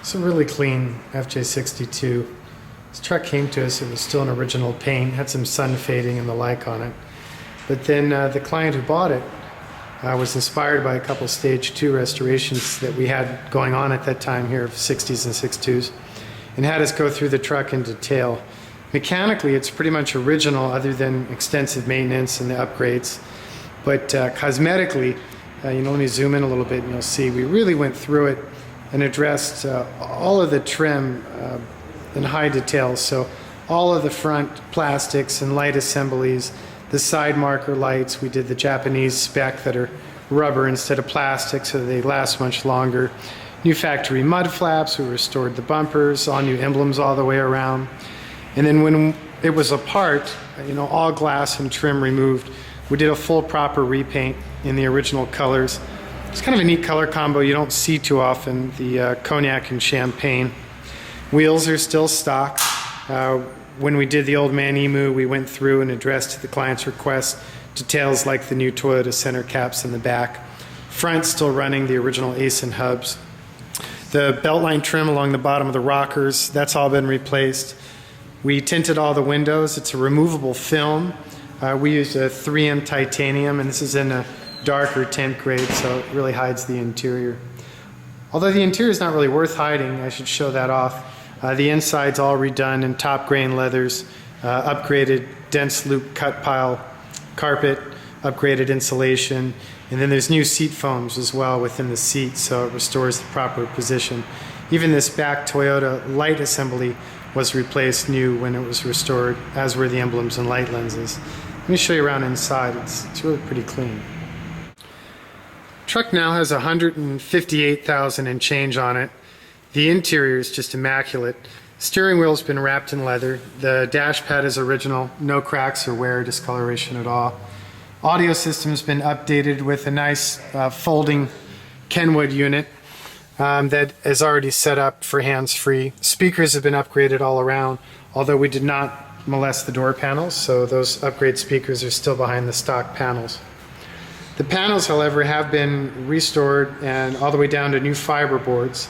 It's a really clean FJ62. This truck came to us, it was still in original paint, had some sun fading and the like on it. But then the client who bought it was inspired by a couple stage 2 restorations that we had going on at that time here of 60s and 62s, and had us go through the truck in detail. Mechanically, it's pretty much original other than extensive maintenance and the upgrades. But cosmetically, let me zoom in a little bit and you'll see we really went through it and addressed all of the trim in high detail. So all of the front plastics and light assemblies, the side marker lights, we did the Japanese spec that are rubber instead of plastic so they last much longer. New factory mud flaps, we restored the bumpers, all new emblems all the way around. And then when it was apart, all glass and trim removed, we did a full proper repaint in the original colors. It's kind of a neat color combo you don't see too often, the cognac and champagne. Wheels are still stock. When we did the Old Man Emu, we went through and addressed the client's request details like the new Toyota center caps in the back. Front still running the original Ace hubs. The beltline trim along the bottom of the rockers, that's all been replaced. We tinted all the windows. It's a removable film. We used a 3M titanium, and this is in a darker tint grade, so it really hides the interior. Although the interior is not really worth hiding, I should show that off. The inside's all redone in top grain leathers, upgraded dense loop cut pile carpet, upgraded insulation, and then there's new seat foams as well within the seat, so it restores the proper position. Even this back Toyota light assembly was replaced new when it was restored, as were the emblems and light lenses. Let me show you around inside. It's really pretty clean. Truck now has 158,000 and change on it. The interior is just immaculate. Steering wheel's been wrapped in leather. The dash pad is original, no cracks or wear or discoloration at all. Audio system's been updated with a nice folding Kenwood unit that is already set up for hands-free. Speakers have been upgraded all around, although we did not molest the door panels, so those upgrade speakers are still behind the stock panels. The panels, however, have been restored and all the way down to new fiber boards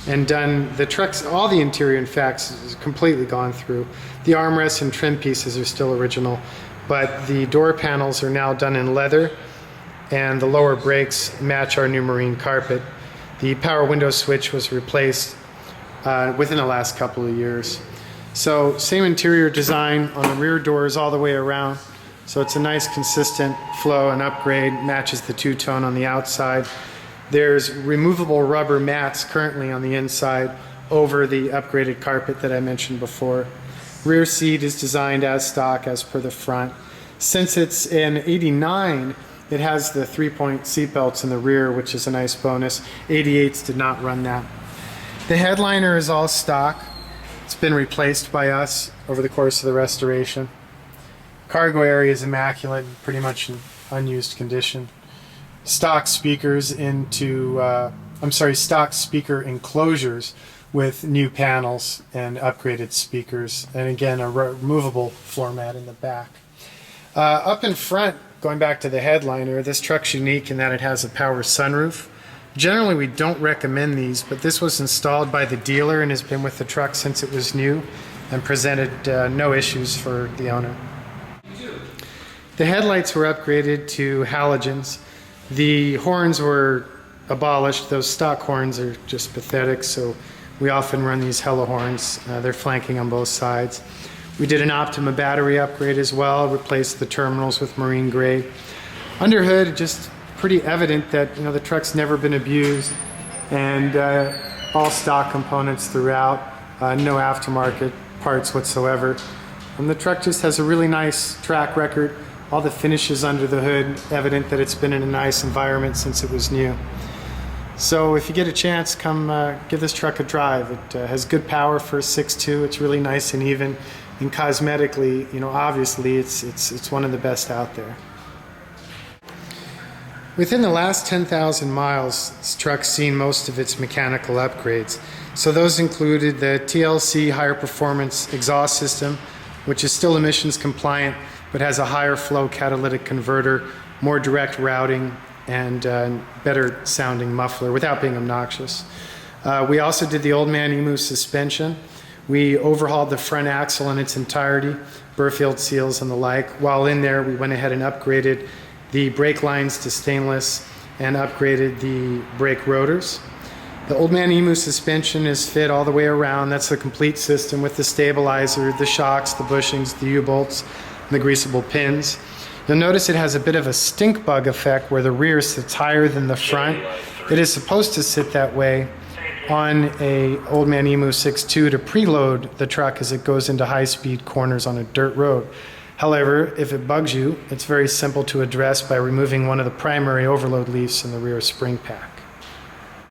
and done. The trucks, all the interior in fact is completely gone through. The armrests and trim pieces are still original, but the door panels are now done in leather and the lower brakes match our new marine carpet. The power window switch was replaced within the last couple of years. So same interior design on the rear doors all the way around. So it's a nice consistent flow and upgrade, matches the two-tone on the outside. There's removable rubber mats currently on the inside over the upgraded carpet that I mentioned before. Rear seat is designed as stock as per the front. Since it's an 89, it has the 3-point seat belts in the rear, which is a nice bonus. 88s did not run that. The headliner is all stock. It's been replaced by us over the course of the restoration. Cargo area is immaculate, pretty much in unused condition. Stock speakers stock speaker enclosures with new panels and upgraded speakers, and again a removable floor mat in the back. Up in front, going back to the headliner, this truck's unique in that it has a power sunroof. Generally we don't recommend these, but this was installed by the dealer and has been with the truck since it was new and presented no issues for the owner. The headlights were upgraded to halogens. The horns were abolished. Those stock horns are just pathetic, so we often run these hella horns. They're flanking on both sides. We did an Optima battery upgrade as well, replaced the terminals with marine gray. Under hood, just pretty evident that the truck's never been abused, and all stock components throughout, no aftermarket parts whatsoever. And the truck just has a really nice track record. All the finishes under the hood, evident that it's been in a nice environment since it was new. So if you get a chance, come give this truck a drive. It has good power for a 6.2. It's really nice and even. And cosmetically, obviously it's one of the best out there. Within the last 10,000 miles, this truck's seen most of its mechanical upgrades. So those included the TLC higher performance exhaust system, which is still emissions compliant, but has a higher flow catalytic converter, more direct routing, and better sounding muffler without being obnoxious. We also did the Old Man Emu suspension. We overhauled the front axle in its entirety, Burfield seals and the like. While in there, we went ahead and upgraded the brake lines to stainless and upgraded the brake rotors. The Old Man Emu suspension is fit all the way around. That's the complete system with the stabilizer, the shocks, the bushings, the U-bolts, and the greasable pins. You'll notice it has a bit of a stink bug effect where the rear sits higher than the front. It is supposed to sit that way on a Old Man Emu 6.2 to preload the truck as it goes into high-speed corners on a dirt road. However, if it bugs you, it's very simple to address by removing one of the primary overload leaves in the rear spring pack.